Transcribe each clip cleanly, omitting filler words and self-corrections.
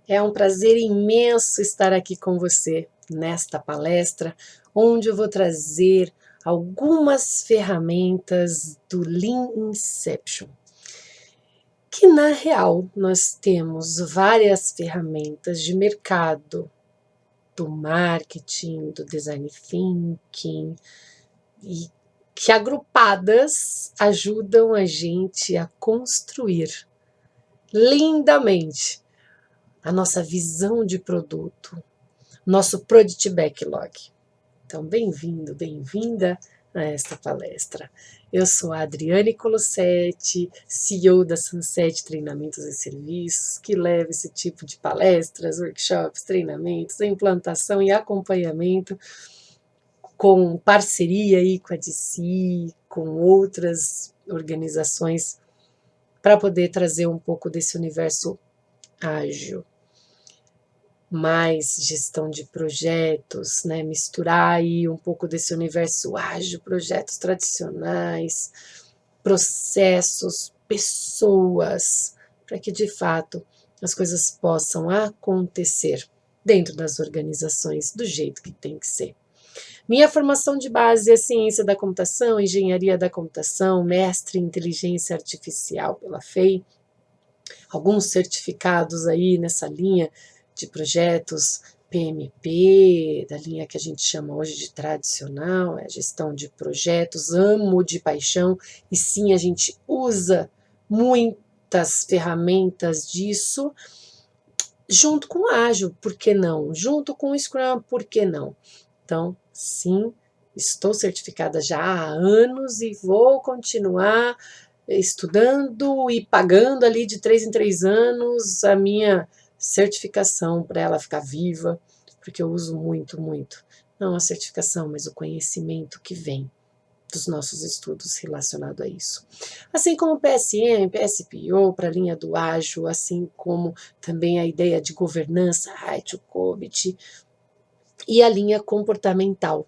É um prazer imenso estar aqui com você nesta palestra, onde eu vou trazer algumas ferramentas do Lean Inception. Que na real nós temos várias ferramentas de mercado, do marketing, do design thinking, e que agrupadas ajudam a gente a construir lindamente a nossa visão de produto, nosso Product Backlog. Então, bem-vindo, bem-vinda a esta palestra. Eu sou a Adriane Colossetti, CEO da Sunset Treinamentos e Serviços, que leva esse tipo de palestras, workshops, treinamentos, implantação e acompanhamento com parceria aí com a DC, com outras organizações, para poder trazer um pouco desse universo ágil, mais gestão de projetos, né? Misturar aí um pouco desse universo ágil, projetos tradicionais, processos, pessoas, para que de fato as coisas possam acontecer dentro das organizações do jeito que tem que ser. Minha formação de base é ciência da computação, engenharia da computação, mestre em inteligência artificial pela FEI, alguns certificados aí nessa linha de projetos PMP, da linha que a gente chama hoje de tradicional, é gestão de projetos, amo de paixão, e sim, a gente usa muitas ferramentas disso, junto com o Ágil, por que não? Junto com o Scrum, por que não? Então, sim, estou certificada já há anos e vou continuar estudando e pagando ali de 3 em 3 anos a minha certificação para ela ficar viva, porque eu uso muito, muito. Não a certificação, mas o conhecimento que vem dos nossos estudos relacionado a isso. Assim como o PSM, PSPO para a linha do ágil, assim como também a ideia de governança, Right to Covid, e a linha comportamental,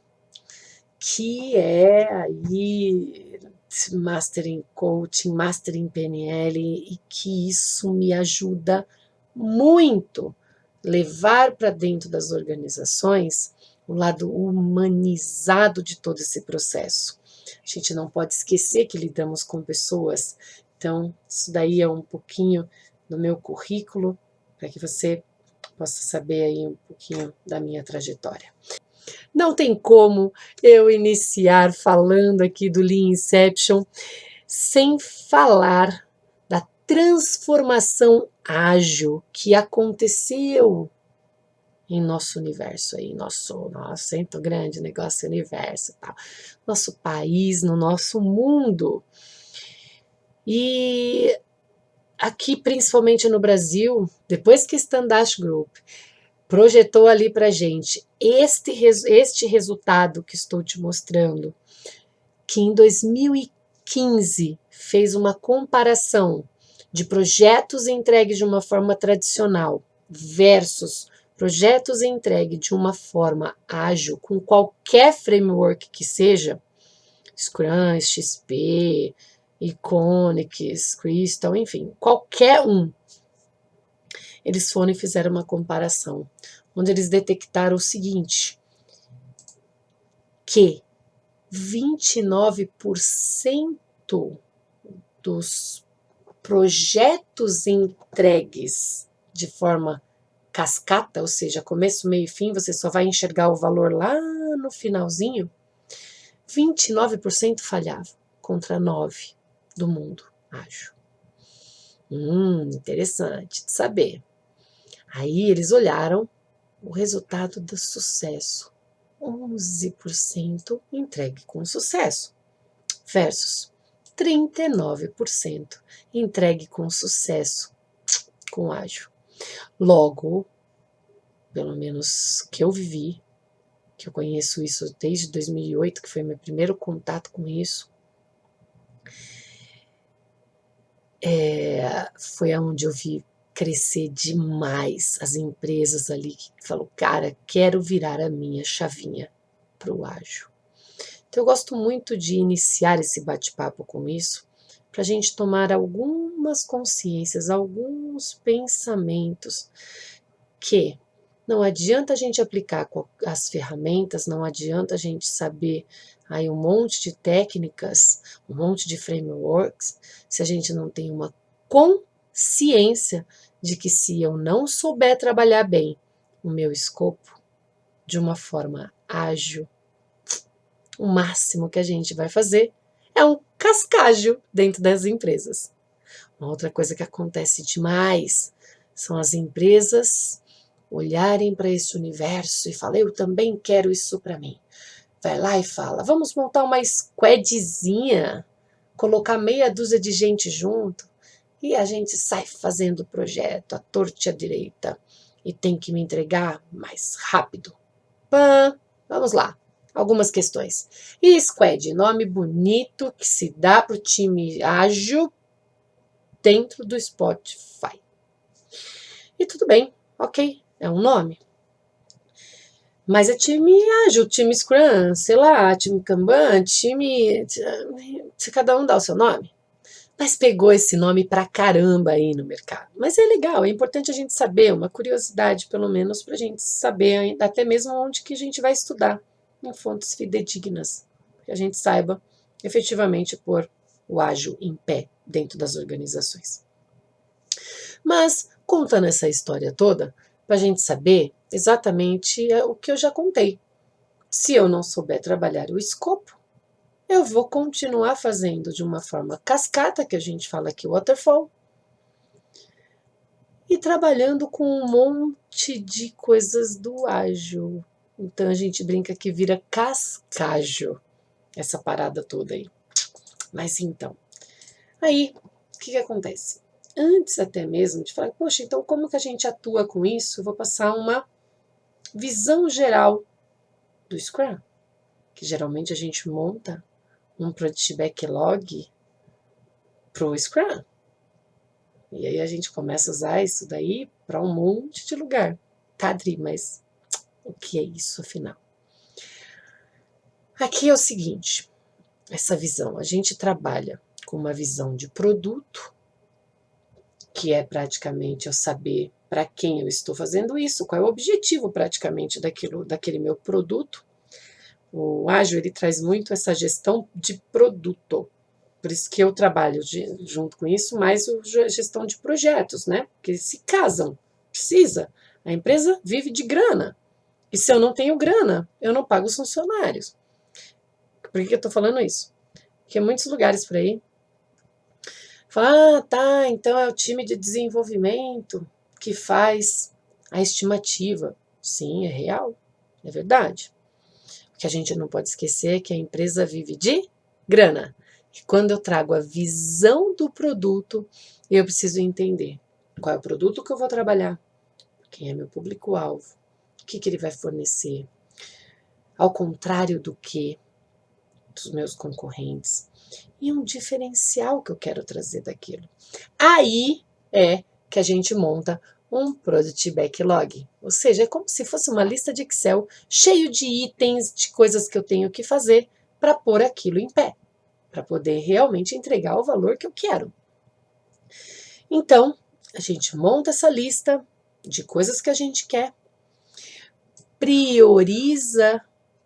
que é aí Master em Coaching, Master em PNL, e que isso me ajuda muito levar para dentro das organizações o lado humanizado de todo esse processo. A gente não pode esquecer que lidamos com pessoas, então isso daí é um pouquinho do meu currículo, para que você possa saber aí um pouquinho da minha trajetória. Não tem como eu iniciar falando aqui do Lean Inception sem falar da transformação ágil que aconteceu em nosso universo aí, nosso muito grande negócio universo, tal, nosso país, no nosso mundo. E aqui, principalmente no Brasil, depois que Standard Group projetou ali para gente este resultado que estou te mostrando, que em 2015 fez uma comparação de projetos entregues de uma forma tradicional versus projetos entregues de uma forma ágil, com qualquer framework que seja, Scrum, XP, Iconics, Crystal, enfim, qualquer um. Eles foram e fizeram uma comparação, onde eles detectaram o seguinte, que 29% dos projetos entregues de forma cascata, ou seja, começo, meio e fim, você só vai enxergar o valor lá no finalzinho, 29% falhava contra 9% do mundo ágil. Interessante de saber. Aí eles olharam o resultado do sucesso. 11% entregue com sucesso, versus 39% entregue com sucesso com ágil. Logo, pelo menos que eu vivi, que eu conheço isso desde 2008, que foi meu primeiro contato com isso, foi onde eu vi crescer demais as empresas ali que falou, cara, quero virar a minha chavinha para o ágil. Então eu gosto muito de iniciar esse bate-papo com isso, para a gente tomar algumas consciências, alguns pensamentos que não adianta a gente aplicar as ferramentas, não adianta a gente saber aí um monte de técnicas, um monte de frameworks, se a gente não tem uma consciência de que se eu não souber trabalhar bem o meu escopo de uma forma ágil, o máximo que a gente vai fazer é um cascalho dentro das empresas. Uma outra coisa que acontece demais são as empresas olharem para esse universo e falar, eu também quero isso para mim. Vai lá e fala, vamos montar uma squadzinha, colocar meia dúzia de gente junto e a gente sai fazendo o projeto à torta e à direita e tem que me entregar mais rápido. Pã, vamos lá. Algumas questões. E squad, nome bonito que se dá para o time ágil dentro do Spotify. E tudo bem, ok, é um nome. Mas é time ágil, time Scrum, sei lá, time Kanban, time... Se cada um dá o seu nome. Mas pegou esse nome pra caramba aí no mercado. Mas é legal, é importante a gente saber, uma curiosidade pelo menos, pra gente saber até mesmo onde que a gente vai estudar, em fontes fidedignas. Que a gente saiba efetivamente pôr o ágil em pé dentro das organizações. Mas, contando essa história toda, para a gente saber exatamente o que eu já contei. Se eu não souber trabalhar o escopo, eu vou continuar fazendo de uma forma cascata, que a gente fala aqui waterfall, e trabalhando com um monte de coisas do ágil. Então a gente brinca que vira cascajo, essa parada toda aí. Mas então, aí, o que acontece? Antes até mesmo de falar, poxa, então como que a gente atua com isso? Eu vou passar uma visão geral do Scrum, que geralmente a gente monta um Product Backlog para o Scrum. E aí a gente começa a usar isso daí para um monte de lugar. Tá, Adri, mas o que é isso afinal? Aqui é o seguinte, essa visão, a gente trabalha com uma visão de produto, que é praticamente eu saber para quem eu estou fazendo isso, qual é o objetivo praticamente daquele meu produto. O ágil, ele traz muito essa gestão de produto, por isso que eu trabalho junto com isso, mais a gestão de projetos, né? Porque se casam, precisa. A empresa vive de grana, e se eu não tenho grana, eu não pago os funcionários. Por que eu estou falando isso? Porque muitos lugares por aí falam, tá, então é o time de desenvolvimento que faz a estimativa. Sim, é real, é verdade. O que a gente não pode esquecer é que a empresa vive de grana. E quando eu trago a visão do produto, eu preciso entender qual é o produto que eu vou trabalhar, quem é meu público-alvo, o que ele vai fornecer, ao contrário do que dos meus concorrentes, e um diferencial que eu quero trazer daquilo. Aí é que a gente monta um Product Backlog, ou seja, é como se fosse uma lista de Excel cheio de itens, de coisas que eu tenho que fazer para pôr aquilo em pé, para poder realmente entregar o valor que eu quero. Então, a gente monta essa lista de coisas que a gente quer, prioriza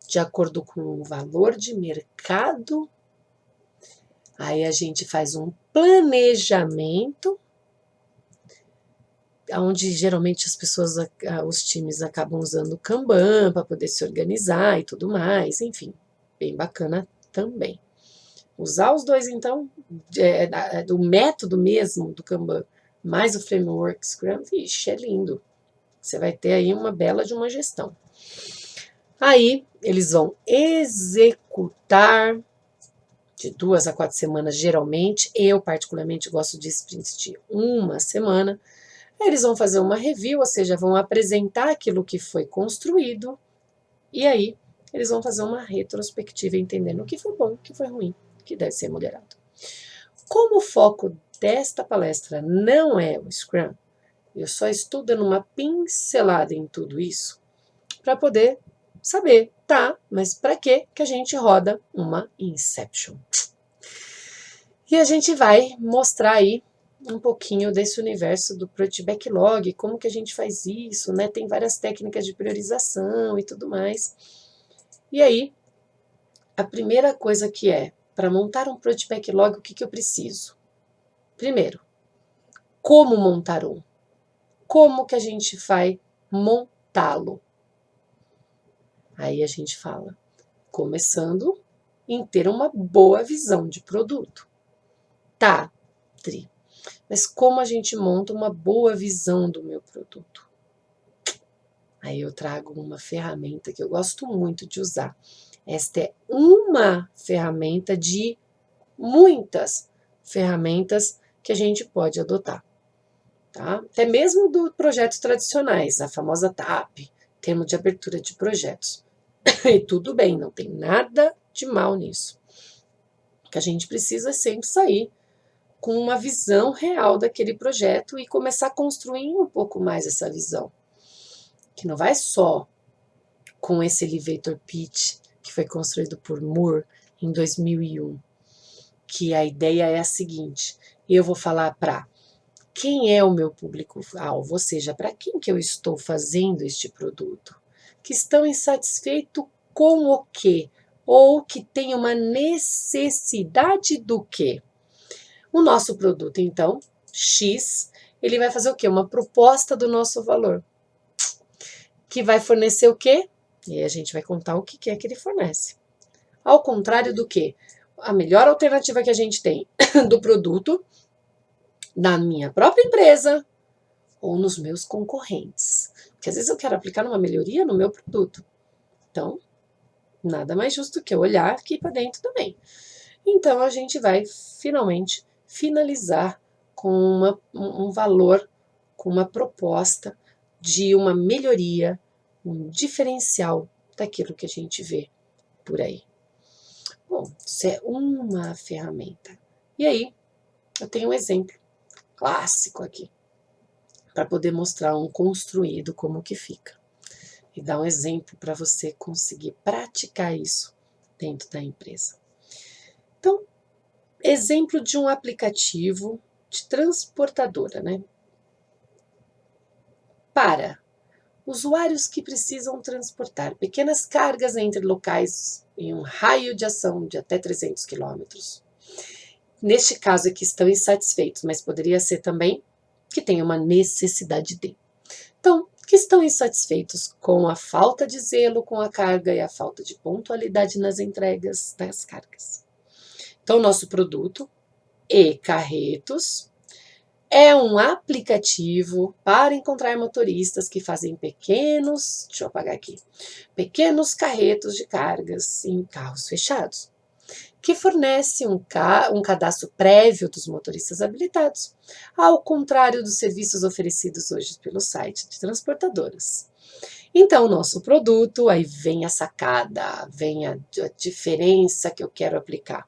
de acordo com o valor de mercado, aí a gente faz um planejamento, onde geralmente as pessoas, os times acabam usando o Kanban para poder se organizar e tudo mais, enfim, bem bacana também. Usar os dois, então, do método mesmo do Kanban, mais o framework Scrum, vixe, é lindo. Você vai ter aí uma bela de uma gestão. Aí, eles vão executar de 2 a 4 semanas, geralmente. Eu, particularmente, gosto de sprints de 1 semana. Eles vão fazer uma review, ou seja, vão apresentar aquilo que foi construído. E aí, eles vão fazer uma retrospectiva, entendendo o que foi bom, o que foi ruim, o que deve ser melhorado. Como o foco desta palestra não é o Scrum, eu só estou dando uma pincelada em tudo isso para poder saber, tá, mas para que a gente roda uma Inception? E a gente vai mostrar aí um pouquinho desse universo do Project Backlog, como que a gente faz isso, né? Tem várias técnicas de priorização e tudo mais. E aí, a primeira coisa que é, para montar um Project Backlog, o que que eu preciso? Primeiro, como montar um? Como que a gente vai montá-lo? Aí a gente fala, começando em ter uma boa visão de produto. Tá, Tri, mas como a gente monta uma boa visão do meu produto? Aí eu trago uma ferramenta que eu gosto muito de usar. Esta é uma ferramenta de muitas ferramentas que a gente pode adotar, tá? Até mesmo dos projetos tradicionais, a famosa TAP, termo de abertura de projetos. E tudo bem, não tem nada de mal nisso. O que a gente precisa é sempre sair com uma visão real daquele projeto e começar a construir um pouco mais essa visão. Que não vai só com esse elevator pitch que foi construído por Moore em 2001, que a ideia é a seguinte, eu vou falar para quem é o meu público-alvo, ou seja, para quem que eu estou fazendo este produto, que estão insatisfeitos com o quê? Ou que tem uma necessidade do quê? O nosso produto, então, X, ele vai fazer o quê? Uma proposta do nosso valor, que vai fornecer o quê? E aí a gente vai contar o que é que ele fornece. Ao contrário do que? A melhor alternativa que a gente tem do produto, na minha própria empresa ou nos meus concorrentes. Porque às vezes eu quero aplicar uma melhoria no meu produto. Então, nada mais justo que eu olhar aqui para dentro também. Então, a gente vai finalmente finalizar com um valor, com uma proposta de uma melhoria, um diferencial daquilo que a gente vê por aí. Bom, isso é uma ferramenta. E aí, eu tenho um exemplo clássico aqui, para poder mostrar um construído como que fica. E dar um exemplo para você conseguir praticar isso dentro da empresa. Então, exemplo de um aplicativo de transportadora, né? Para usuários que precisam transportar pequenas cargas entre locais em um raio de ação de até 300 quilômetros. Neste caso aqui estão insatisfeitos, mas poderia ser também que tem uma necessidade de. Então, que estão insatisfeitos com a falta de zelo com a carga e a falta de pontualidade nas entregas das cargas. Então, nosso produto e-Carretos é um aplicativo para encontrar motoristas que fazem deixa eu apagar aqui, pequenos carretos de cargas em carros fechados, que fornece um cadastro prévio dos motoristas habilitados, ao contrário dos serviços oferecidos hoje pelo site de transportadoras. Então, o nosso produto, aí vem a sacada, vem a diferença que eu quero aplicar.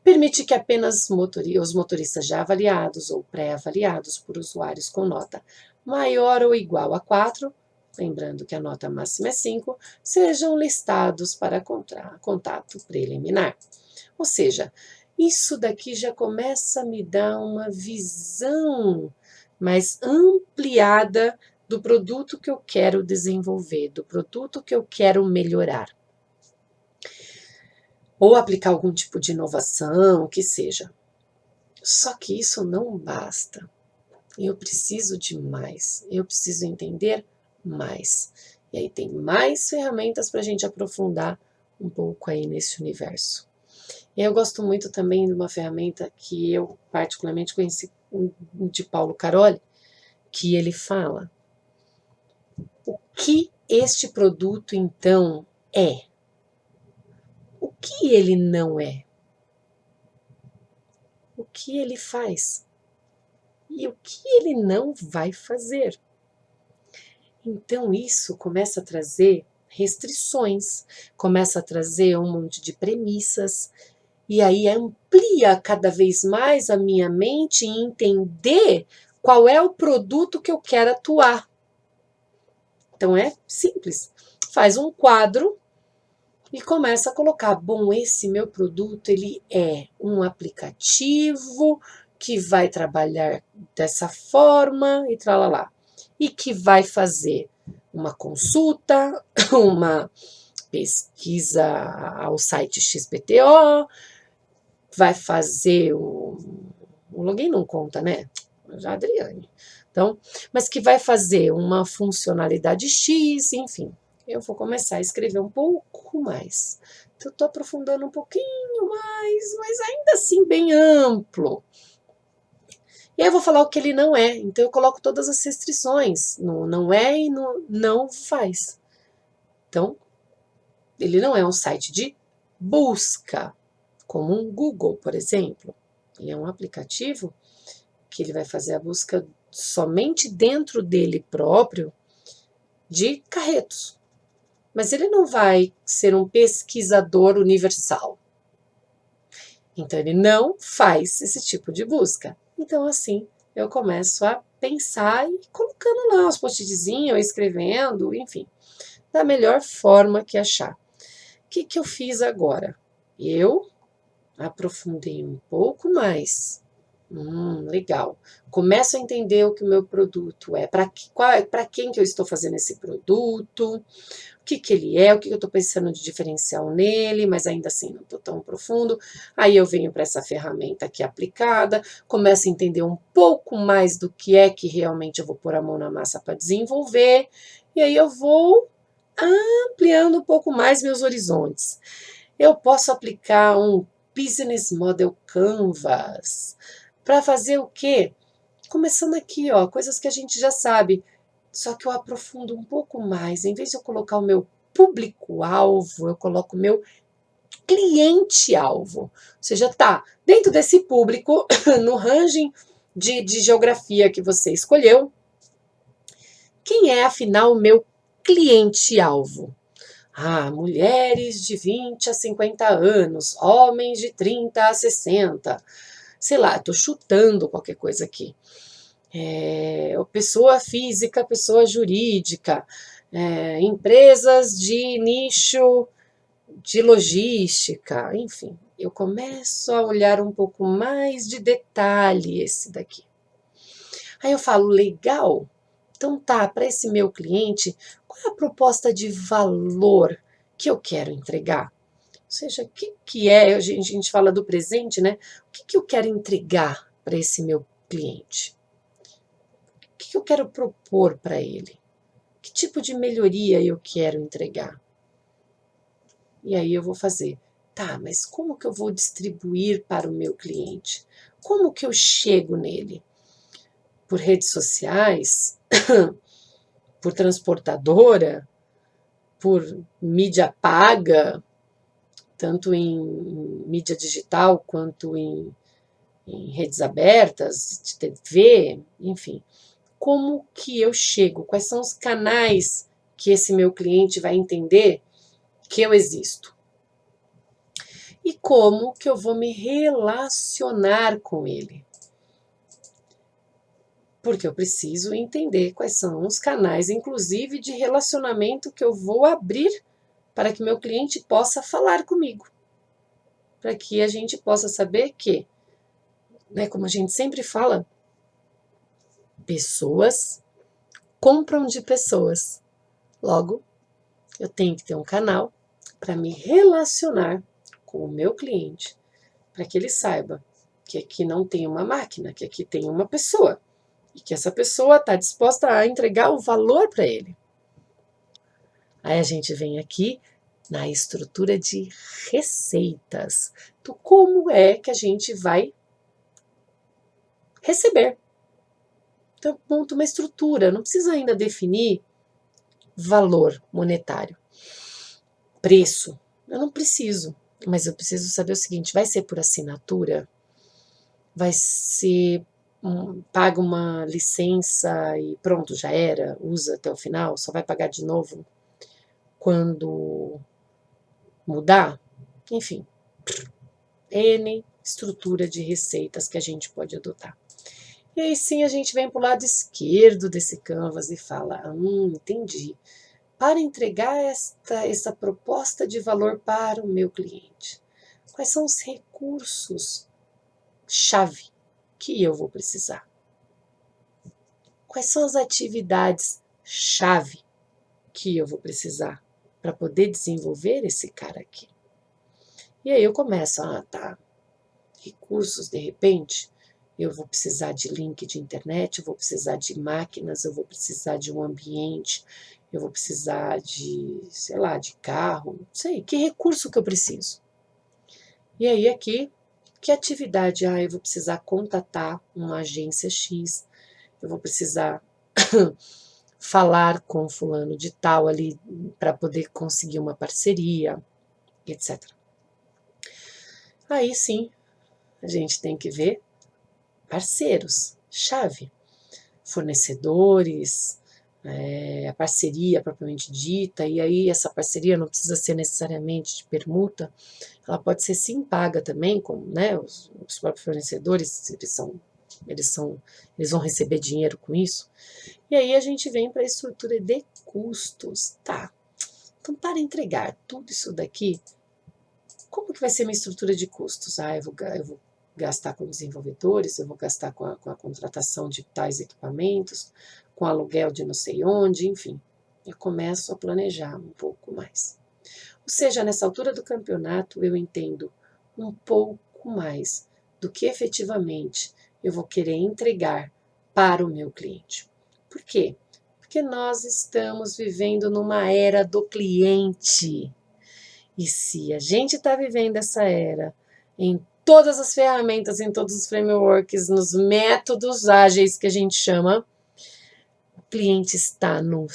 Permite que apenas os motoristas já avaliados ou pré-avaliados por usuários com nota maior ou igual a 4, lembrando que a nota máxima é 5, sejam listados para contato preliminar. Ou seja, isso daqui já começa a me dar uma visão mais ampliada do produto que eu quero desenvolver, do produto que eu quero melhorar. Ou aplicar algum tipo de inovação, o que seja. Só que isso não basta. Eu preciso de mais, eu preciso entender mais. E aí tem mais ferramentas para a gente aprofundar um pouco aí nesse universo. E eu gosto muito também de uma ferramenta que eu particularmente conheci de Paulo Caroli, que ele fala o que este produto então é, o que ele não é, o que ele faz e o que ele não vai fazer. Então isso começa a trazer restrições, começa a trazer um monte de premissas, e aí amplia cada vez mais a minha mente em entender qual é o produto que eu quero atuar. Então é simples. Faz um quadro e começa a colocar, bom, esse meu produto ele é um aplicativo que vai trabalhar dessa forma e tralalá. E que vai fazer uma consulta, uma pesquisa ao site XPTO, vai fazer o login não conta, né? Já Adriane. Então, mas que vai fazer uma funcionalidade X, enfim. Eu vou começar a escrever um pouco mais. Então, eu estou aprofundando um pouquinho mais, mas ainda assim bem amplo. E aí eu vou falar o que ele não é. Então, eu coloco todas as restrições no não é e no não faz. Então, ele não é um site de busca, como um Google, por exemplo. Ele é um aplicativo que ele vai fazer a busca somente dentro dele próprio de carretos. Mas ele não vai ser um pesquisador universal. Então, ele não faz esse tipo de busca. Então, assim, eu começo a pensar e colocando lá os post-itzinhos, escrevendo, enfim, da melhor forma que achar. O que eu fiz agora? Eu aprofundei um pouco mais. Legal. Começo a entender o que o meu produto é, para quem que eu estou fazendo esse produto, o que ele é, o que eu estou pensando de diferencial nele, mas ainda assim não estou tão profundo. Aí eu venho para essa ferramenta aqui aplicada, começo a entender um pouco mais do que é que realmente eu vou pôr a mão na massa para desenvolver, e aí eu vou ampliando um pouco mais meus horizontes. Eu posso aplicar um Business Model Canvas para fazer o quê? Começando aqui, ó, coisas que a gente já sabe, só que eu aprofundo um pouco mais. Em vez de eu colocar o meu público-alvo, eu coloco o meu cliente-alvo. Ou seja, tá dentro desse público, no ranking de geografia que você escolheu, quem é, afinal, o meu cliente-alvo? Mulheres de 20 a 50 anos, homens de 30 a 60. Sei lá, estou chutando qualquer coisa aqui. Pessoa física, pessoa jurídica, empresas de nicho de logística, enfim. Eu começo a olhar um pouco mais de detalhe esse daqui. Aí eu falo, legal, então tá, para esse meu cliente, qual é a proposta de valor que eu quero entregar? Ou seja, o que é, a gente fala do presente, né? O que eu quero entregar para esse meu cliente? O que eu quero propor para ele? Que tipo de melhoria eu quero entregar? E aí eu vou fazer, tá, mas como que eu vou distribuir para o meu cliente? Como que eu chego nele? Por redes sociais? Por transportadora? Por mídia paga? Tanto em mídia digital quanto em redes abertas, de TV, enfim. Como que eu chego? Quais são os canais que esse meu cliente vai entender que eu existo? E como que eu vou me relacionar com ele? Porque eu preciso entender quais são os canais, inclusive de relacionamento, que eu vou abrir para que meu cliente possa falar comigo. Para que a gente possa saber que, né, como a gente sempre fala, pessoas compram de pessoas. Logo, eu tenho que ter um canal para me relacionar com o meu cliente, para que ele saiba que aqui não tem uma máquina, que aqui tem uma pessoa e que essa pessoa está disposta a entregar o valor para ele. Aí a gente vem aqui na estrutura de receitas. Então, como é que a gente vai receber? Então, eu monto uma estrutura, não precisa ainda definir valor monetário, preço. Eu não preciso, mas eu preciso saber o seguinte: vai ser por assinatura? Vai ser paga uma licença e pronto, já era, usa até o final, só vai pagar de novo quando mudar? Enfim, N estrutura de receitas que a gente pode adotar. E aí sim a gente vem para o lado esquerdo desse canvas e fala, entendi. Para entregar essa proposta de valor para o meu cliente, quais são os recursos chave que eu vou precisar? Quais são as atividades-chave que eu vou precisar para poder desenvolver esse cara aqui? E aí eu começo, tá, recursos, de repente, eu vou precisar de link de internet, eu vou precisar de máquinas, eu vou precisar de um ambiente, eu vou precisar de, sei lá, de carro, não sei, que recurso que eu preciso? E aí aqui, que atividade? Eu vou precisar contatar uma agência X, eu vou precisar falar com fulano de tal ali para poder conseguir uma parceria, etc. Aí sim, a gente tem que ver parceiros, chave, fornecedores, a parceria propriamente dita, e aí essa parceria não precisa ser necessariamente de permuta, ela pode ser sim paga também, como, né, os próprios fornecedores, eles vão receber dinheiro com isso. E aí a gente vem para a estrutura de custos, tá? Então, para entregar tudo isso daqui, como que vai ser minha estrutura de custos? Eu vou gastar com desenvolvedores, eu vou gastar com a contratação de tais equipamentos, com aluguel de não sei onde, enfim. Eu começo a planejar um pouco mais. Ou seja, nessa altura do campeonato, eu entendo um pouco mais do que efetivamente eu vou querer entregar para o meu cliente. Por quê? Porque nós estamos vivendo numa era do cliente. E se a gente está vivendo essa era em todas as ferramentas, em todos os frameworks, nos métodos ágeis que a gente chama, o cliente está no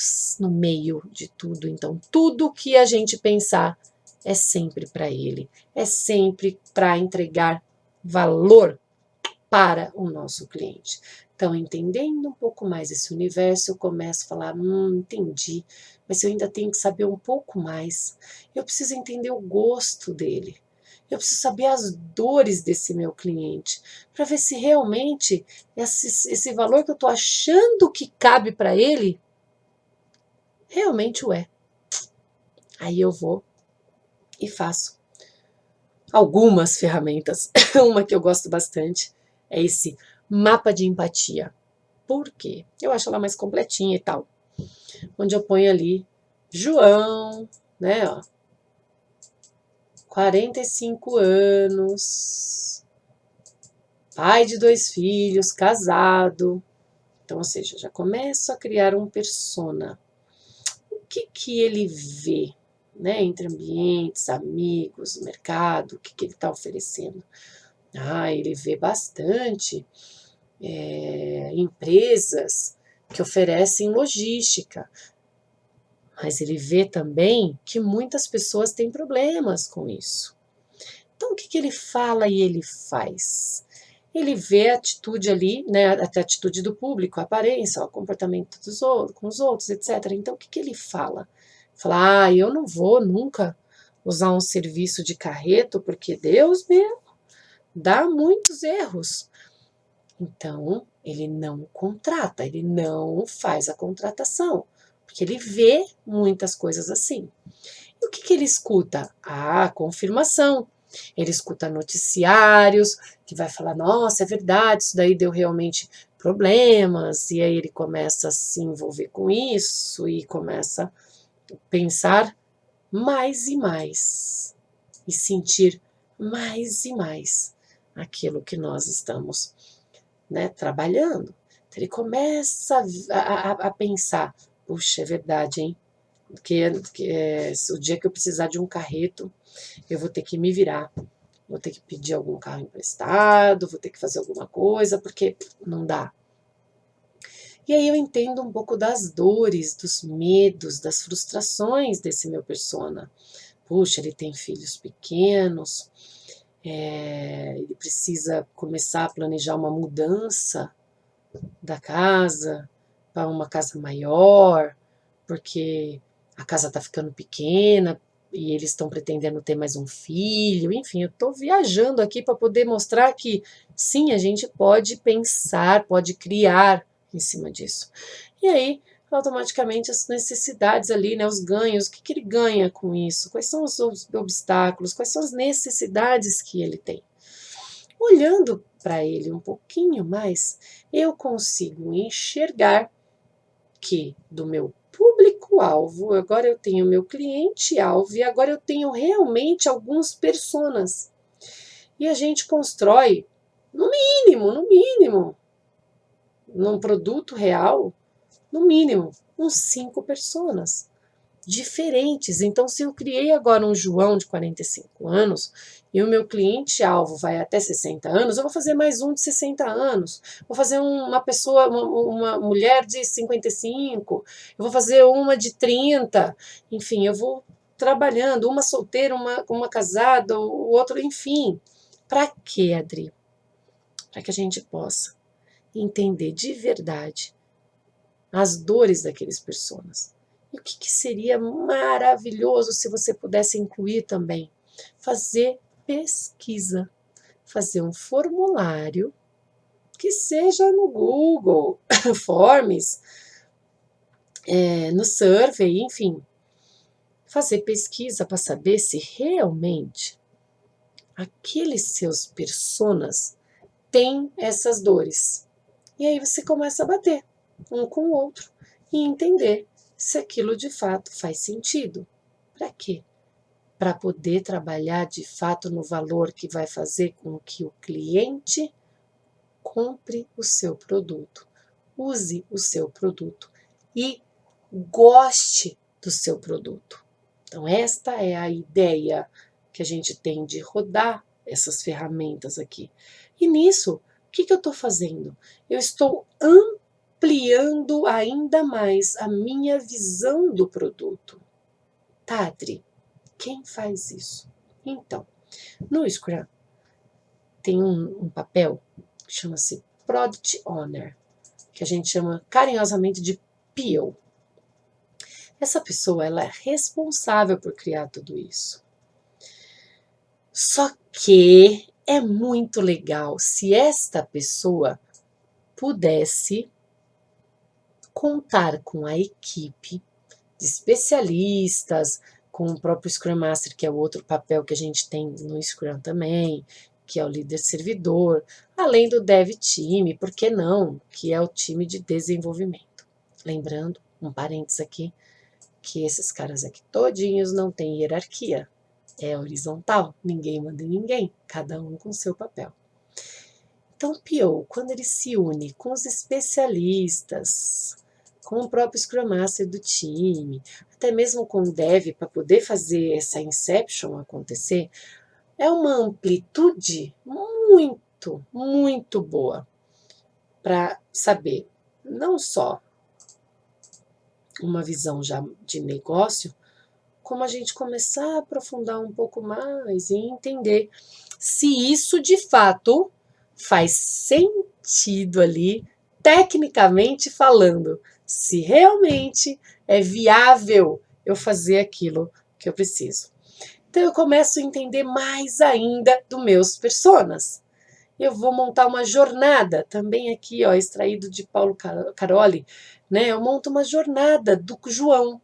meio de tudo. Então, tudo que a gente pensar é sempre para ele, é sempre para entregar valor para o nosso cliente. Então, entendendo um pouco mais esse universo, eu começo a falar, entendi, mas eu ainda tenho que saber um pouco mais. Eu preciso entender o gosto dele. Eu preciso saber as dores desse meu cliente, para ver se realmente esse valor que eu estou achando que cabe para ele, realmente o é. Aí eu vou e faço algumas ferramentas. Uma que eu gosto bastante é esse mapa de empatia. Por quê? Eu acho ela mais completinha e tal. Onde eu ponho ali João, né, ó, 45 anos, pai de 2 filhos, casado. Então, ou seja, já começo a criar um persona. O que ele vê, né, entre ambientes, amigos, mercado, o que ele está oferecendo? Ele vê bastante empresas que oferecem logística, mas ele vê também que muitas pessoas têm problemas com isso. Então, o que ele fala e ele faz? Ele vê a atitude ali, né, a atitude do público, a aparência, o comportamento dos outros, com os outros, etc. Então, o que ele fala? Fala, eu não vou nunca usar um serviço de carreto, porque Deus meu, dá muitos erros. Então, ele não contrata, ele não faz a contratação, porque ele vê muitas coisas assim. E o que ele escuta? Confirmação. Ele escuta noticiários, que vai falar, nossa, é verdade, isso daí deu realmente problemas, e aí ele começa a se envolver com isso, e começa a pensar mais e mais, e sentir mais e mais aquilo que nós estamos, né, trabalhando. Então, ele começa a pensar, puxa, é verdade, hein? O dia que eu precisar de um carreto, eu vou ter que me virar, vou ter que pedir algum carro emprestado, vou ter que fazer alguma coisa, porque não dá. E aí eu entendo um pouco das dores, dos medos, das frustrações desse meu persona. Puxa, ele tem filhos pequenos, ele precisa começar a planejar uma mudança da casa para uma casa maior, porque a casa está ficando pequena e eles estão pretendendo ter mais um filho. Enfim, eu estou viajando aqui para poder mostrar que sim, a gente pode pensar, pode criar em cima disso. E aí, automaticamente, as necessidades ali, né, os ganhos, o que ele ganha com isso? Quais são os obstáculos? Quais são as necessidades que ele tem? olhando para ele um pouquinho mais, eu consigo enxergar que do meu público-alvo, agora eu tenho meu cliente-alvo e agora eu tenho realmente alguns personas. E a gente constrói, no mínimo, num produto real, no mínimo, uns 5 personas diferentes. Então, se eu criei agora um João de 45 anos e o meu cliente-alvo vai até 60 anos, eu vou fazer mais um de 60 anos. Vou fazer uma pessoa, uma mulher de 55, eu vou fazer uma de 30. Enfim, eu vou trabalhando, uma solteira, uma casada, o outro, enfim. Para quê, Adri? Para que a gente possa entender de verdade as dores daqueles personas. E o que seria maravilhoso se você pudesse incluir também? Fazer pesquisa, fazer um formulário que seja no Google, Forms, no Survey, enfim. Fazer pesquisa para saber se realmente aqueles seus personas têm essas dores. E aí você começa a bater um com o outro e entender se aquilo de fato faz sentido. Para quê? Para poder trabalhar de fato no valor que vai fazer com que o cliente compre o seu produto, use o seu produto e goste do seu produto. Então, esta é a ideia que a gente tem de rodar essas ferramentas aqui. E nisso, o que eu estou fazendo? Eu estou ampliando ainda mais a minha visão do produto. Tá, Adri, quem faz isso? Então, no Scrum tem um papel que chama-se Product Owner, que a gente chama carinhosamente de PO. Essa pessoa ela é responsável por criar tudo isso. Só que é muito legal se esta pessoa pudesse contar com a equipe de especialistas, com o próprio Scrum Master, que é o outro papel que a gente tem no Scrum também, que é o líder servidor, além do Dev Team, por que não, que é o time de desenvolvimento. Lembrando, um parênteses aqui, que esses caras aqui todinhos não têm hierarquia, é horizontal, ninguém manda em ninguém, cada um com seu papel. Então, o PO, quando ele se une com os especialistas, com o próprio Scrum Master do time, até mesmo com o Dev, para poder fazer essa Inception acontecer, é uma amplitude muito, muito boa para saber não só uma visão já de negócio, como a gente começar a aprofundar um pouco mais e entender se isso de fato faz sentido ali, tecnicamente falando, se realmente é viável eu fazer aquilo que eu preciso. Então eu começo a entender mais ainda dos meus personas. Eu vou montar uma jornada, também aqui, ó, extraído de Paulo Caroli, né? Eu monto uma jornada do João.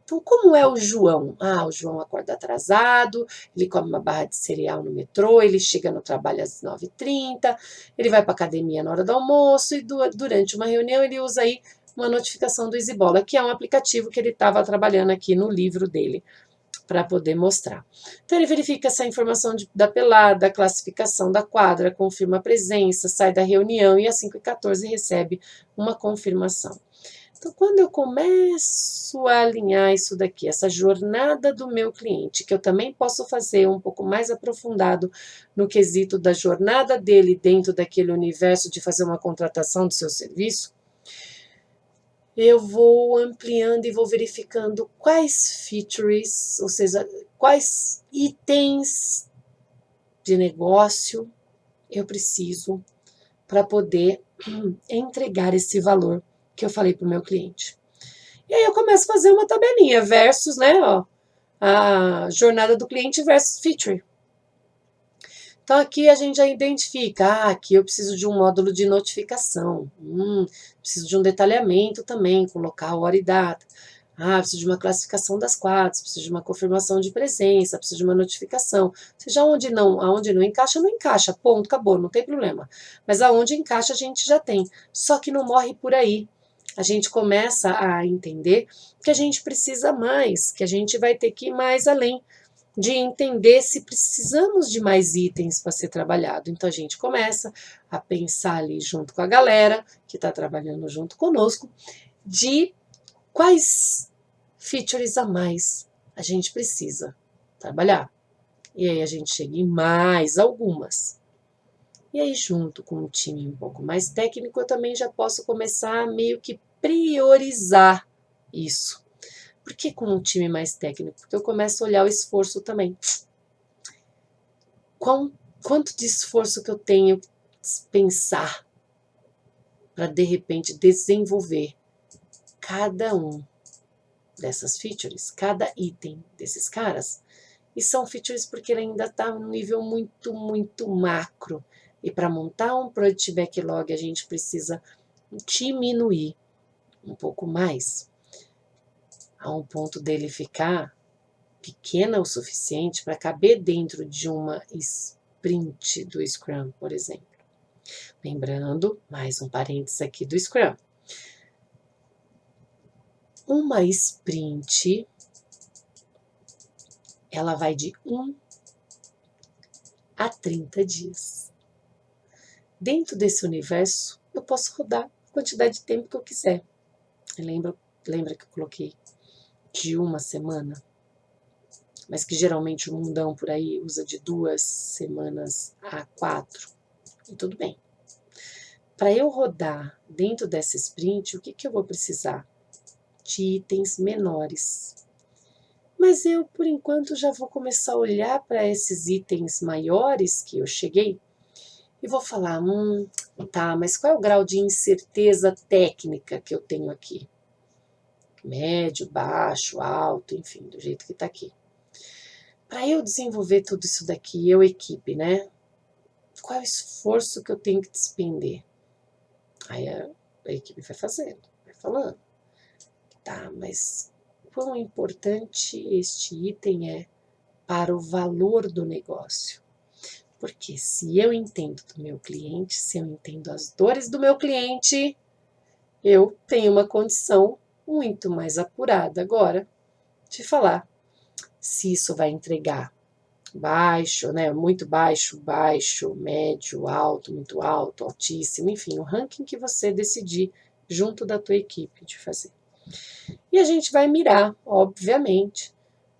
Então, como é o João? O João acorda atrasado, ele come uma barra de cereal no metrô, ele chega no trabalho às 9h30, ele vai para a academia na hora do almoço e durante uma reunião ele usa aí uma notificação do EasyBola, que é um aplicativo que ele estava trabalhando aqui no livro dele, para poder mostrar. Então, ele verifica essa informação da pelada, classificação da quadra, confirma a presença, sai da reunião e às 5h14 recebe uma confirmação. Então, quando eu começo a alinhar isso daqui, essa jornada do meu cliente, que eu também posso fazer um pouco mais aprofundado no quesito da jornada dele dentro daquele universo de fazer uma contratação do seu serviço, eu vou ampliando e vou verificando quais features, ou seja, quais itens de negócio eu preciso para poder entregar esse valor que eu falei para o meu cliente. E aí eu começo a fazer uma tabelinha versus, né, ó, a jornada do cliente versus feature. Então aqui a gente já identifica, aqui eu preciso de um módulo de notificação, preciso de um detalhamento também, com local, hora e data. Ah, preciso de uma classificação das quadros, preciso de uma confirmação de presença, preciso de uma notificação. Seja aonde não encaixa, não encaixa, ponto, acabou, não tem problema. Mas aonde encaixa a gente já tem. Só que não morre por aí. A gente começa a entender que a gente precisa mais, que a gente vai ter que ir mais além de entender se precisamos de mais itens para ser trabalhado. Então a gente começa a pensar ali junto com a galera que está trabalhando junto conosco de quais features a mais a gente precisa trabalhar. E aí a gente chega em mais algumas. E aí, junto com um time um pouco mais técnico, eu também já posso começar a meio que priorizar isso. Por que com um time mais técnico? Porque eu começo a olhar o esforço também. Quanto de esforço que eu tenho que pensar para, de repente, desenvolver cada um dessas features, cada item desses caras. E são features porque ele ainda está num nível muito, muito macro. E para montar um Product Backlog, a gente precisa diminuir um pouco mais, a um ponto dele ficar pequena o suficiente para caber dentro de uma sprint do Scrum, por exemplo. Lembrando, mais um parênteses aqui do Scrum. Uma sprint, ela vai de 1 a 30 dias. Dentro desse universo, eu posso rodar a quantidade de tempo que eu quiser. Lembra que eu coloquei de 1 semana? Mas que geralmente o mundão por aí usa de 2 semanas a 4. E tudo bem. Para eu rodar dentro dessa sprint, o que eu vou precisar? De itens menores. Mas eu, por enquanto, já vou começar a olhar para esses itens maiores que eu cheguei e vou falar, tá, mas qual é o grau de incerteza técnica que eu tenho aqui? Médio, baixo, alto, enfim, do jeito que está aqui. Para eu desenvolver tudo isso daqui, equipe, né? Qual é o esforço que eu tenho que despender? Aí a equipe vai fazendo, vai falando. Tá, mas quão importante este item é para o valor do negócio? Porque se eu entendo do meu cliente, se eu entendo as dores do meu cliente, eu tenho uma condição muito mais apurada agora de falar se isso vai entregar baixo, né, muito baixo, baixo, médio, alto, muito alto, altíssimo, enfim, o ranking que você decidir junto da tua equipe de fazer. E a gente vai mirar, obviamente,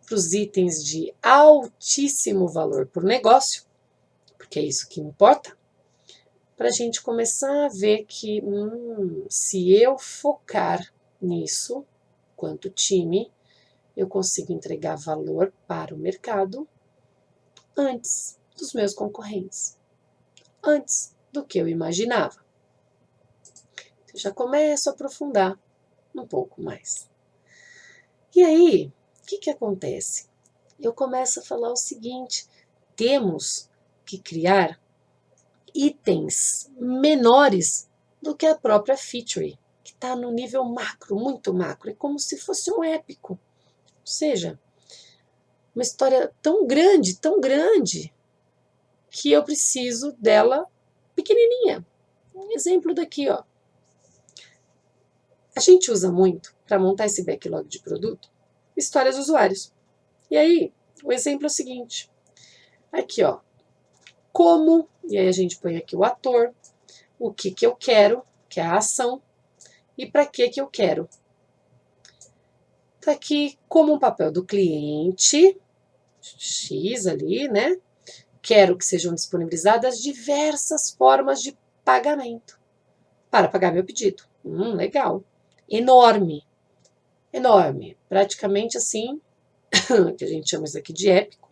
para os itens de altíssimo valor por negócio, porque é isso que importa, para a gente começar a ver que se eu focar nisso, quanto time, eu consigo entregar valor para o mercado antes dos meus concorrentes, antes do que eu imaginava. Eu já começo a aprofundar um pouco mais. E aí, o que acontece? Eu começo a falar o seguinte, temos que criar itens menores do que a própria feature, que está no nível macro, muito macro. É como se fosse um épico. Ou seja, uma história tão grande, que eu preciso dela pequenininha. Um exemplo daqui, ó. A gente usa muito, para montar esse backlog de produto, histórias dos usuários. E aí, o exemplo é o seguinte. Aqui, ó. Como, e aí a gente põe aqui o ator, o que eu quero, que é a ação, e para que eu quero. Está aqui como um papel do cliente, X ali, né? Quero que sejam disponibilizadas diversas formas de pagamento para pagar meu pedido. Legal. Enorme. Enorme. Praticamente assim, que a gente chama isso aqui de épico.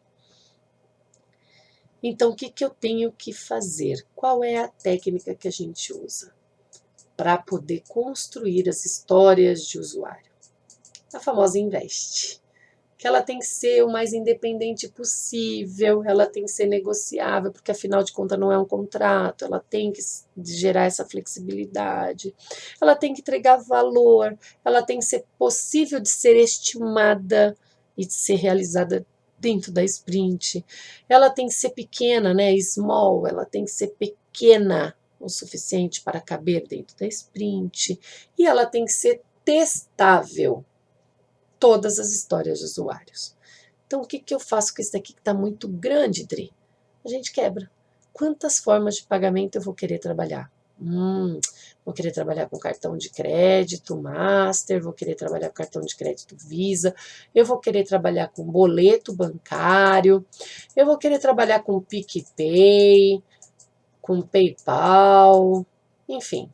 Então, o que eu tenho que fazer? Qual é a técnica que a gente usa para poder construir as histórias de usuário? A famosa invest, que ela tem que ser o mais independente possível, ela tem que ser negociável, porque afinal de contas não é um contrato, ela tem que gerar essa flexibilidade, ela tem que entregar valor, ela tem que ser possível de ser estimada e de ser realizada dentro da sprint. Ela tem que ser pequena, né? Small, ela tem que ser pequena o suficiente para caber dentro da sprint. E ela tem que ser testável. Todas as histórias de usuários. Então, o que eu faço com isso daqui que está muito grande, Dri? A gente quebra. Quantas formas de pagamento eu vou querer trabalhar? Vou querer trabalhar com cartão de crédito, Master, vou querer trabalhar com cartão de crédito Visa, eu vou querer trabalhar com boleto bancário, eu vou querer trabalhar com PicPay, com PayPal, enfim,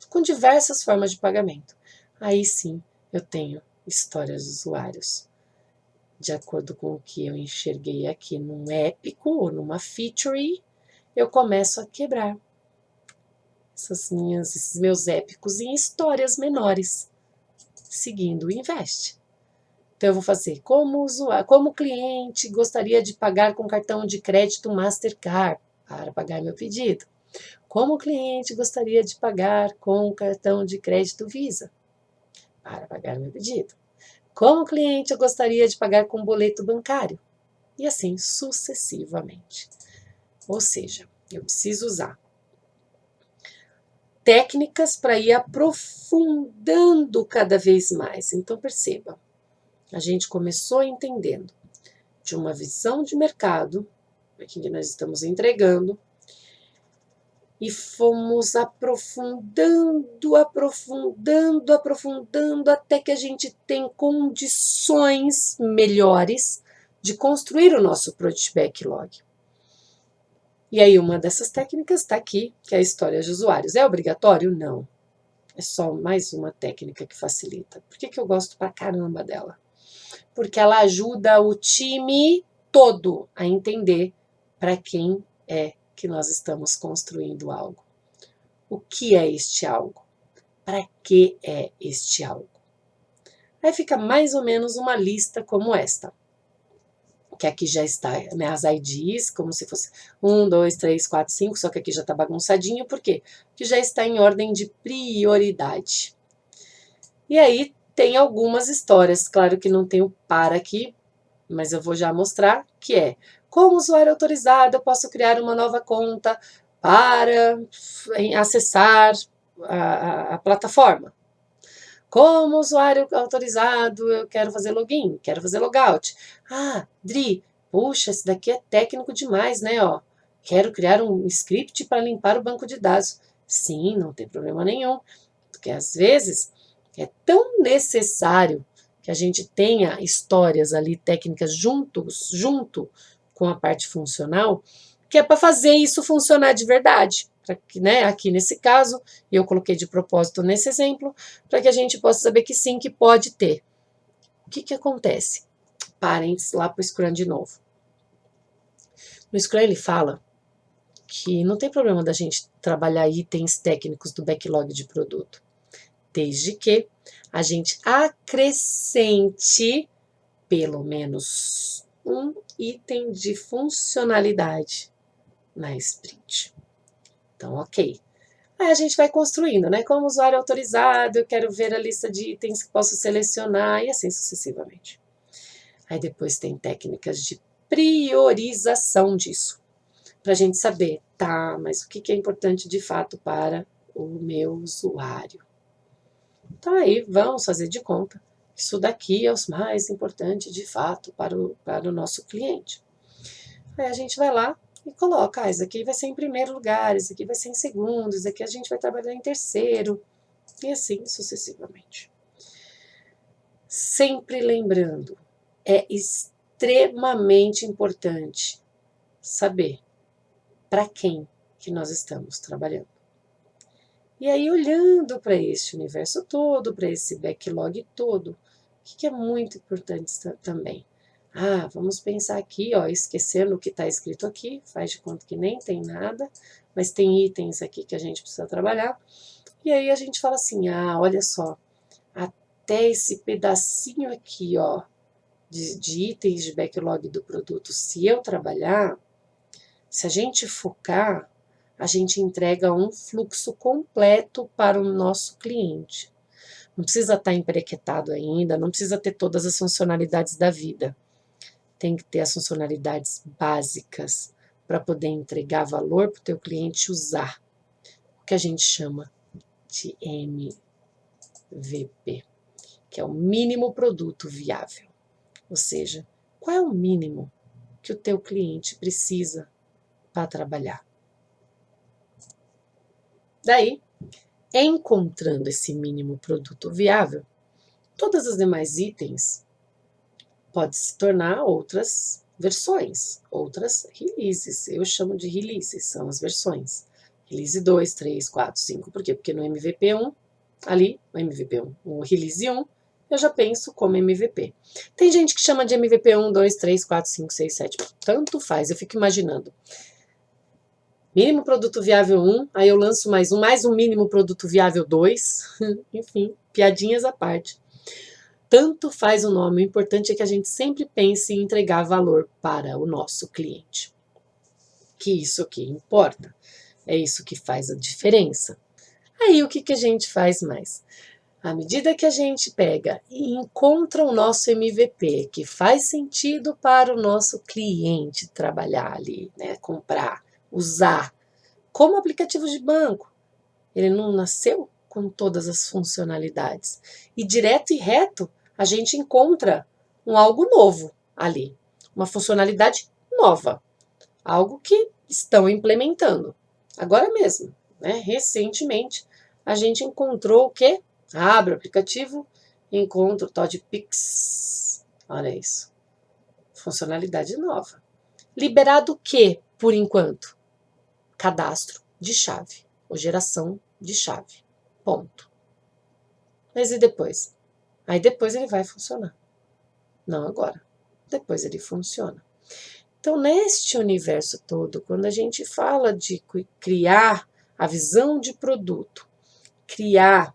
com diversas formas de pagamento. Aí sim eu tenho histórias de usuários. De acordo com o que eu enxerguei aqui num épico ou numa feature, eu começo a quebrar esses meus épicos em histórias menores, seguindo o Invest. Então, eu vou fazer como usuário, como cliente gostaria de pagar com cartão de crédito Mastercard para pagar meu pedido. Como cliente gostaria de pagar com cartão de crédito Visa para pagar meu pedido. Como cliente eu gostaria de pagar com boleto bancário. E assim sucessivamente. Ou seja, eu preciso usar técnicas para ir aprofundando cada vez mais. Então, perceba, a gente começou entendendo de uma visão de mercado, aqui que nós estamos entregando, e fomos aprofundando, até que a gente tem condições melhores de construir o nosso Product Backlog. E aí uma dessas técnicas está aqui, que é a história de usuários. É obrigatório? Não. É só mais uma técnica que facilita. Por que eu gosto pra caramba dela? Porque ela ajuda o time todo a entender para quem é que nós estamos construindo algo. O que é este algo? Para que é este algo? Aí fica mais ou menos uma lista como esta. Que aqui já está as IDs, como se fosse 1, 2, 3, 4, 5, só que aqui já está bagunçadinho, por quê? Porque já está em ordem de prioridade. E aí tem algumas histórias, claro que não tem o para aqui, mas eu vou já mostrar, que é, como usuário autorizado, eu posso criar uma nova conta para acessar a plataforma. Como usuário autorizado, eu quero fazer login, quero fazer logout. Ah, Dri, puxa, esse daqui é técnico demais, né? Ó, quero criar um script para limpar o banco de dados. Sim, não tem problema nenhum, porque às vezes é tão necessário que a gente tenha histórias ali técnicas junto com a parte funcional, que é para fazer isso funcionar de verdade. Pra que, né, aqui nesse caso, e eu coloquei de propósito nesse exemplo, para que a gente possa saber que sim, que pode ter. O que acontece? Parênteses lá para o Scrum de novo. No Scrum ele fala que não tem problema da gente trabalhar itens técnicos do backlog de produto, desde que a gente acrescente pelo menos um item de funcionalidade na sprint. Então, ok. Aí a gente vai construindo, né? Como usuário autorizado, eu quero ver a lista de itens que posso selecionar e assim sucessivamente. Aí depois tem técnicas de priorização disso, para a gente saber, tá, mas o que é importante de fato para o meu usuário. Então aí vamos fazer de conta. Isso daqui é o mais importante de fato para o nosso cliente. Aí a gente vai lá e coloca, isso aqui vai ser em primeiro lugar, isso aqui vai ser em segundo, isso aqui a gente vai trabalhar em terceiro, e assim sucessivamente. Sempre lembrando, é extremamente importante saber para quem que nós estamos trabalhando. E aí, olhando para este universo todo, para esse backlog todo, o que é muito importante também? Ah, vamos pensar aqui, ó, esquecendo o que está escrito aqui, faz de conta que nem tem nada, mas tem itens aqui que a gente precisa trabalhar. E aí a gente fala assim, ah, olha só, até esse pedacinho aqui, ó, de itens de backlog do produto, se eu trabalhar, se a gente focar, a gente entrega um fluxo completo para o nosso cliente. Não precisa estar emperequetado ainda, não precisa ter todas as funcionalidades da vida. Tem que ter as funcionalidades básicas para poder entregar valor para o teu cliente usar. O que a gente chama de MVP, que é o mínimo produto viável. Ou seja, qual é o mínimo que o teu cliente precisa para trabalhar? Daí, encontrando esse mínimo produto viável, todas as demais itens podem se tornar outras versões, outras releases. Eu chamo de releases, são as versões. Release 2, 3, 4, 5. Por quê? Porque no MVP1, ali, o release 1, eu já penso como MVP. Tem gente que chama de MVP 1, 2, 3, 4, 5, 6, 7. Tanto faz, eu fico imaginando. Mínimo produto viável 1, aí eu lanço mais um mínimo produto viável 2. Enfim, piadinhas à parte. Tanto faz o nome, o importante é que a gente sempre pense em entregar valor para o nosso cliente. Que isso que importa, é isso que faz a diferença. Aí o que a gente faz mais? À medida que a gente pega e encontra o nosso MVP, que faz sentido para o nosso cliente trabalhar ali, né, comprar, usar, como aplicativo de banco, ele não nasceu com todas as funcionalidades. E direto e reto, a gente encontra algo novo ali, uma funcionalidade nova, algo que estão implementando. Agora mesmo, né, recentemente, a gente encontrou o quê? Abre o aplicativo e encontra o tal de Pix. Olha isso. Funcionalidade nova. Liberado o quê, por enquanto? Cadastro de chave, ou geração de chave. Ponto. Mas e depois? Aí depois ele vai funcionar. Não agora. Depois ele funciona. Então, neste universo todo, quando a gente fala de criar a visão de produto, criar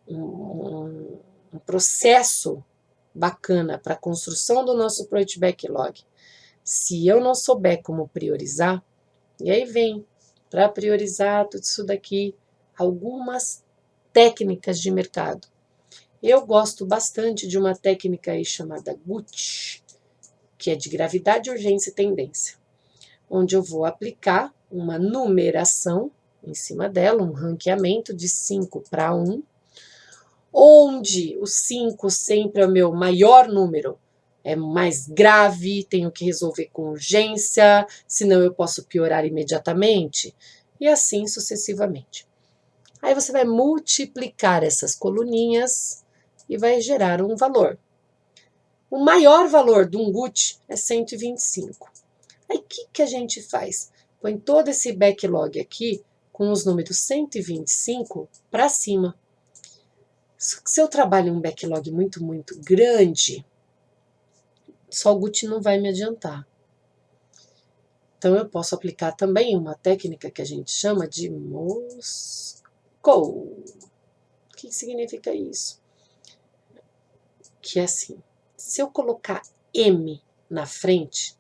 um processo bacana para a construção do nosso Project Backlog, se eu não souber como priorizar, e aí vem, para priorizar tudo isso daqui, algumas técnicas de mercado. Eu gosto bastante de uma técnica aí chamada GUT, que é de gravidade, urgência e tendência, onde eu vou aplicar uma numeração em cima dela, um ranqueamento de 5 para 1, onde o 5 sempre é o meu maior número, é mais grave, tenho que resolver com urgência, senão eu posso piorar imediatamente, e assim sucessivamente. Aí você vai multiplicar essas coluninhas e vai gerar um valor. O maior valor de um GUT é 125. Aí o que a gente faz? Põe todo esse backlog aqui com os números 125 para cima. Se eu trabalho um backlog muito, muito grande, só o GUT não vai me adiantar. Então, eu posso aplicar também uma técnica que a gente chama de Moscou. O que significa isso? Que é assim, se eu colocar M na frente,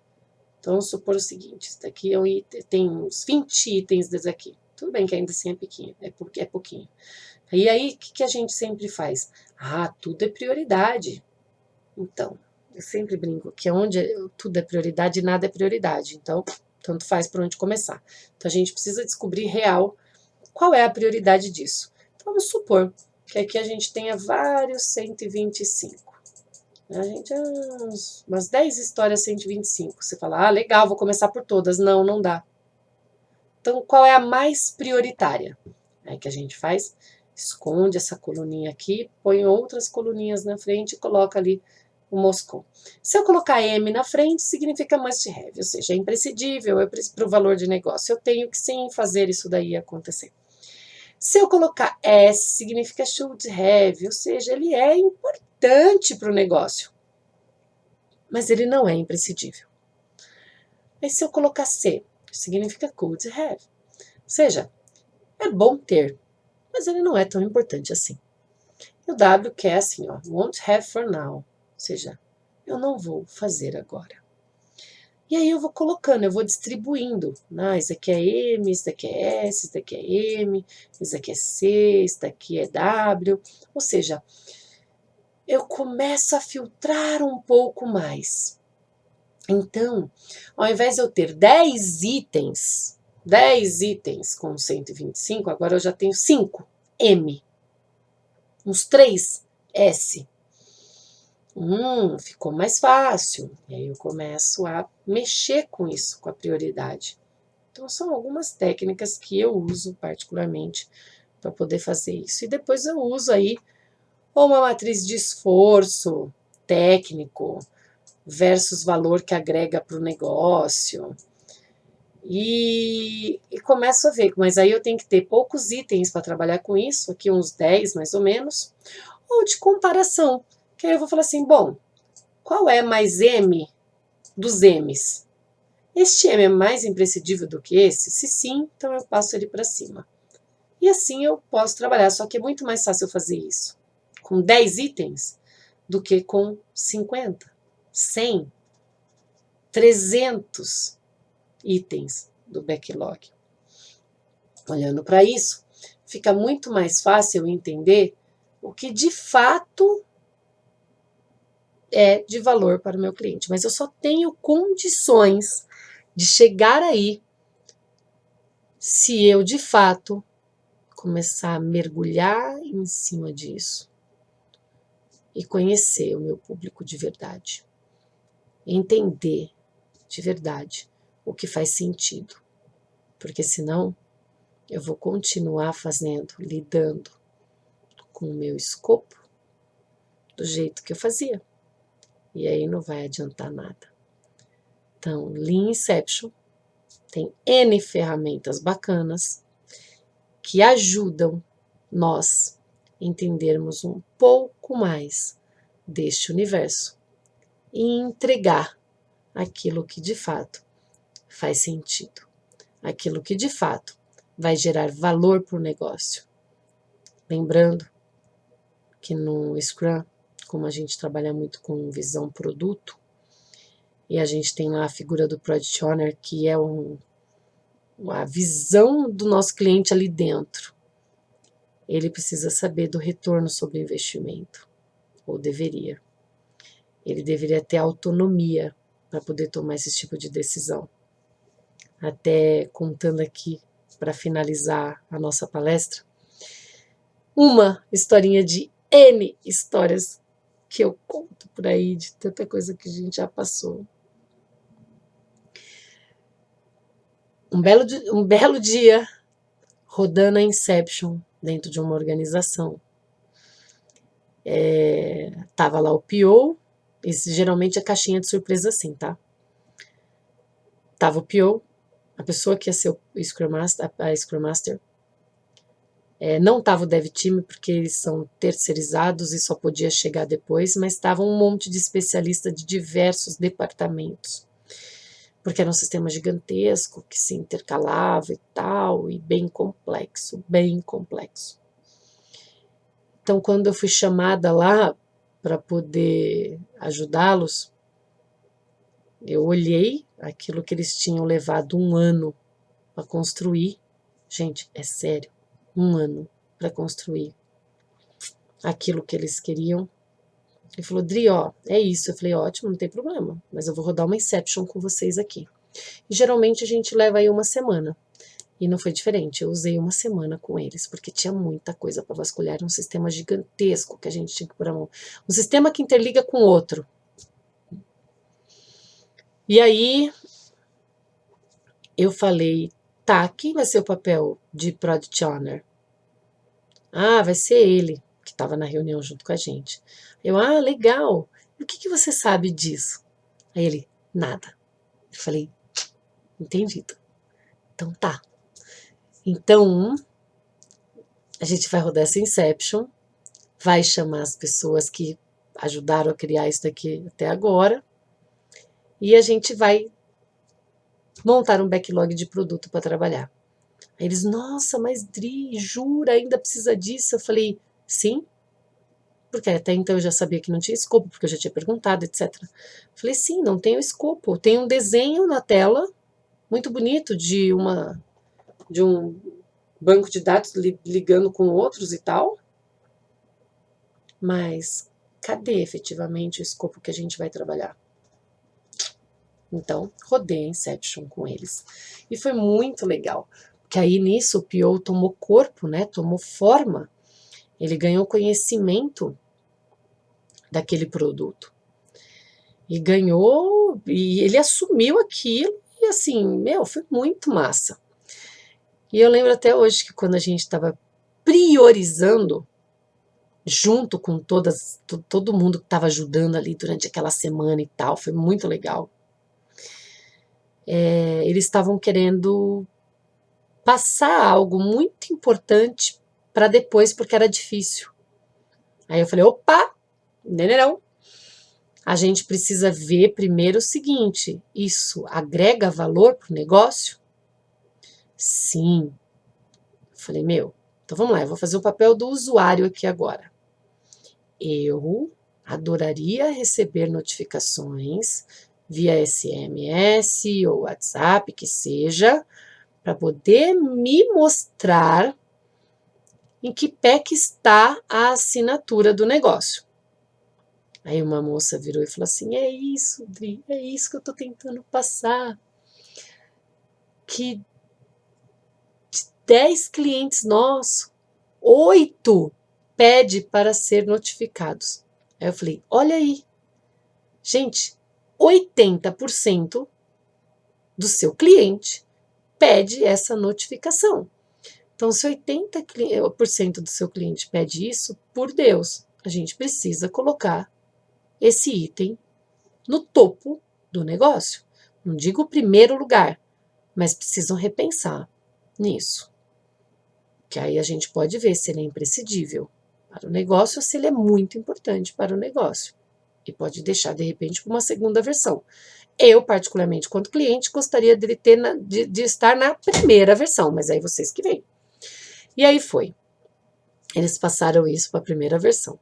então vamos supor o seguinte, isso daqui é um item, tem uns 20 itens desses aqui. Tudo bem que ainda assim é pequeno, é pouquinho. E aí, o que a gente sempre faz? Ah, tudo é prioridade. Então, eu sempre brinco que onde tudo é prioridade, nada é prioridade. Então, tanto faz por onde começar. Então, a gente precisa descobrir real qual é a prioridade disso. Então, vamos supor que aqui a gente tenha vários 125. A gente, umas 10 histórias 125. Você fala, legal, vou começar por todas. Não, não dá. Então, qual é a mais prioritária? Aí que a gente faz, esconde essa coluninha aqui, põe outras coluninhas na frente e coloca ali o Moscou. Se eu colocar M na frente, significa must have, ou seja, é imprescindível, é para o valor de negócio. Eu tenho que sim fazer isso daí acontecer. Se eu colocar S, significa should have, ou seja, ele é importante para o negócio, mas ele não é imprescindível. Aí se eu colocar C, significa could have, ou seja, é bom ter, mas ele não é tão importante assim. E o W que é assim, ó, won't have for now, ou seja, eu não vou fazer agora. E aí eu vou colocando, eu vou distribuindo. Ah, esse aqui é M, esse daqui é S, esse daqui é M, esse daqui é C, esse daqui é W. Ou seja, eu começo a filtrar um pouco mais. Então, ao invés de eu ter 10 itens com 125, agora eu já tenho 5 M, uns 3 S. Ficou mais fácil. E aí eu começo a mexer com isso, com a prioridade. Então, são algumas técnicas que eu uso particularmente para poder fazer isso. E depois eu uso aí uma matriz de esforço técnico versus valor que agrega para o negócio. E começo a ver, mas aí eu tenho que ter poucos itens para trabalhar com isso, aqui uns 10 mais ou menos, ou de comparação. Que aí eu vou falar assim, bom, qual é mais M dos M's? Este M é mais imprescindível do que esse? Se sim, então eu passo ele para cima. E assim eu posso trabalhar, só que é muito mais fácil eu fazer isso com 10 itens do que com 50, 100, 300 itens do backlog. Olhando para isso, fica muito mais fácil eu entender o que de fato é de valor para o meu cliente. Mas eu só tenho condições de chegar aí se eu de fato começar a mergulhar em cima disso e conhecer o meu público de verdade, entender de verdade o que faz sentido, porque senão eu vou continuar fazendo, lidando com o meu escopo do jeito que eu fazia, e aí não vai adiantar nada. Então, Lean Inception tem N ferramentas bacanas que ajudam nós a entendermos um pouco mais deste universo e entregar aquilo que de fato faz sentido, aquilo que de fato vai gerar valor para o negócio. Lembrando que no Scrum, como a gente trabalha muito com visão produto, e a gente tem lá a figura do Product Owner, que é a visão do nosso cliente ali dentro. Ele precisa saber do retorno sobre o investimento, ou deveria. Ele deveria ter autonomia para poder tomar esse tipo de decisão. Até contando aqui, para finalizar a nossa palestra, uma historinha de N histórias que eu conto por aí, de tanta coisa que a gente já passou. Um belo dia, rodando a Inception dentro de uma organização. Tava lá o PO, esse geralmente é caixinha de surpresa assim, tá? Tava o PO, a pessoa que ia ser o Scrum Master, a Scrum Master, não tava o Dev Team, porque eles são terceirizados e só podia chegar depois, mas tava um monte de especialista de diversos departamentos, porque era um sistema gigantesco, que se intercalava e tal, e bem complexo, bem complexo. Então, quando eu fui chamada lá para poder ajudá-los, eu olhei aquilo que eles tinham levado 1 ano para construir. Gente, é sério, 1 ano para construir aquilo que eles queriam. Ele falou, Dri, ó, é isso. Eu falei, ótimo, não tem problema, mas eu vou rodar uma Inception com vocês aqui. E geralmente a gente leva aí 1 semana. E não foi diferente, eu usei 1 semana com eles, porque tinha muita coisa para vasculhar, era um sistema gigantesco que a gente tinha que pôr a mão. Um sistema que interliga com outro. E aí, eu falei, tá, quem vai ser o papel de Product Owner? Ah, vai ser ele, que estava na reunião junto com a gente. Eu, legal, e o que você sabe disso? Aí ele, nada. Eu falei, entendido. Então tá. Então, a gente vai rodar essa Inception, vai chamar as pessoas que ajudaram a criar isso daqui até agora, e a gente vai montar um backlog de produto para trabalhar. Aí eles, nossa, mas Dri, jura, ainda precisa disso? Eu falei, sim, porque até então eu já sabia que não tinha escopo, porque eu já tinha perguntado, etc. Falei, sim, não tem o escopo. Tem um desenho na tela, muito bonito, de um banco de dados ligando com outros e tal, mas cadê efetivamente o escopo que a gente vai trabalhar? Então, rodei a Inception com eles. E foi muito legal, porque aí nisso o PO tomou corpo, né? Tomou forma. Ele ganhou conhecimento daquele produto. E ele assumiu aquilo, e assim, meu, foi muito massa. E eu lembro até hoje que quando a gente estava priorizando, junto com todo mundo que estava ajudando ali durante aquela semana e tal, foi muito legal. Eles estavam querendo passar algo muito importante para depois, porque era difícil. Aí eu falei, opa, não. A gente precisa ver primeiro o seguinte, isso agrega valor para o negócio? Sim. Eu falei, meu, então vamos lá, eu vou fazer o papel do usuário aqui agora. Eu adoraria receber notificações via SMS ou WhatsApp, que seja, para poder me mostrar em que pé que está a assinatura do negócio. Aí uma moça virou e falou assim, é isso, Dri, é isso que eu estou tentando passar. Que de 10 clientes nossos, 8 pede para ser notificados. Aí eu falei, olha aí, gente, 80% do seu cliente pede essa notificação. Então, se 80% do seu cliente pede isso, por Deus, a gente precisa colocar esse item no topo do negócio. Não digo o primeiro lugar, mas precisam repensar nisso. Que aí a gente pode ver se ele é imprescindível para o negócio ou se ele é muito importante para o negócio. E pode deixar, de repente, para uma segunda versão. Eu, particularmente, quanto cliente, gostaria de estar na primeira versão, mas aí vocês que veem. E aí foi. Eles passaram isso para a primeira versão.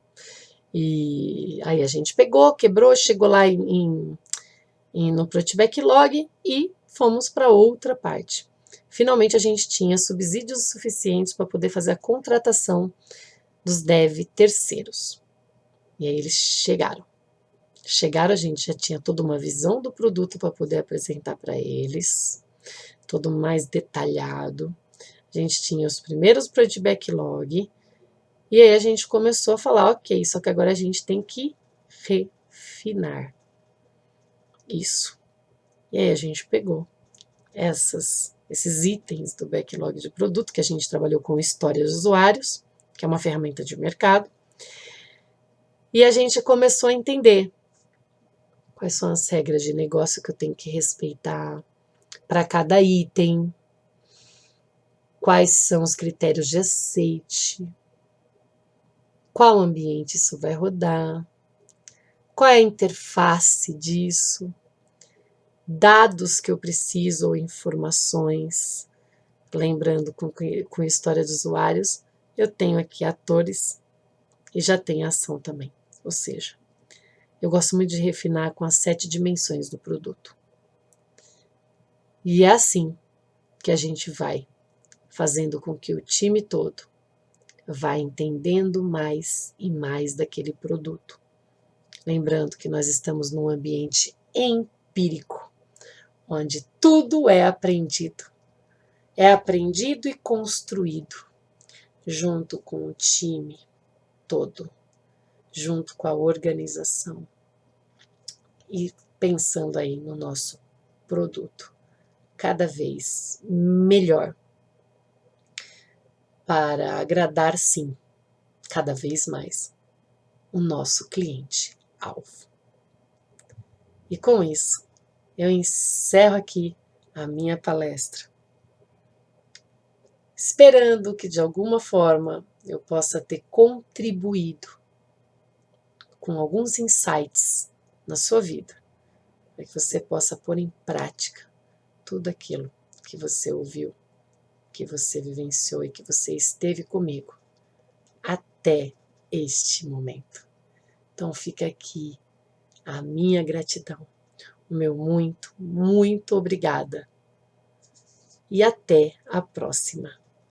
E aí a gente pegou, quebrou, chegou lá no Project Backlog e fomos para outra parte. Finalmente a gente tinha subsídios suficientes para poder fazer a contratação dos dev terceiros. E aí eles chegaram. A gente já tinha toda uma visão do produto para poder apresentar para eles, todo mais detalhado. A gente tinha os primeiros Project Backlog, e aí a gente começou a falar, ok, só que agora a gente tem que refinar isso. E aí a gente pegou esses itens do backlog de produto, que a gente trabalhou com história de usuários, que é uma ferramenta de mercado, e a gente começou a entender quais são as regras de negócio que eu tenho que respeitar para cada item, quais são os critérios de aceite, qual ambiente isso vai rodar, qual é a interface disso, dados que eu preciso ou informações. Lembrando, com história de usuários, eu tenho aqui atores e já tem ação também. Ou seja, eu gosto muito de refinar com as 7 dimensões do produto. E é assim que a gente vai fazendo com que o time todo vá entendendo mais e mais daquele produto. Lembrando que nós estamos num ambiente empírico, onde tudo é aprendido. É aprendido e construído junto com o time todo, junto com a organização e pensando aí no nosso produto cada vez melhor para agradar, sim, cada vez mais o nosso cliente-alvo. E com isso, eu encerro aqui a minha palestra, esperando que de alguma forma eu possa ter contribuído com alguns insights na sua vida, para que você possa pôr em prática tudo aquilo que você ouviu, que você vivenciou e que você esteve comigo até este momento. Então fica aqui a minha gratidão, o meu muito, muito obrigada. E até a próxima.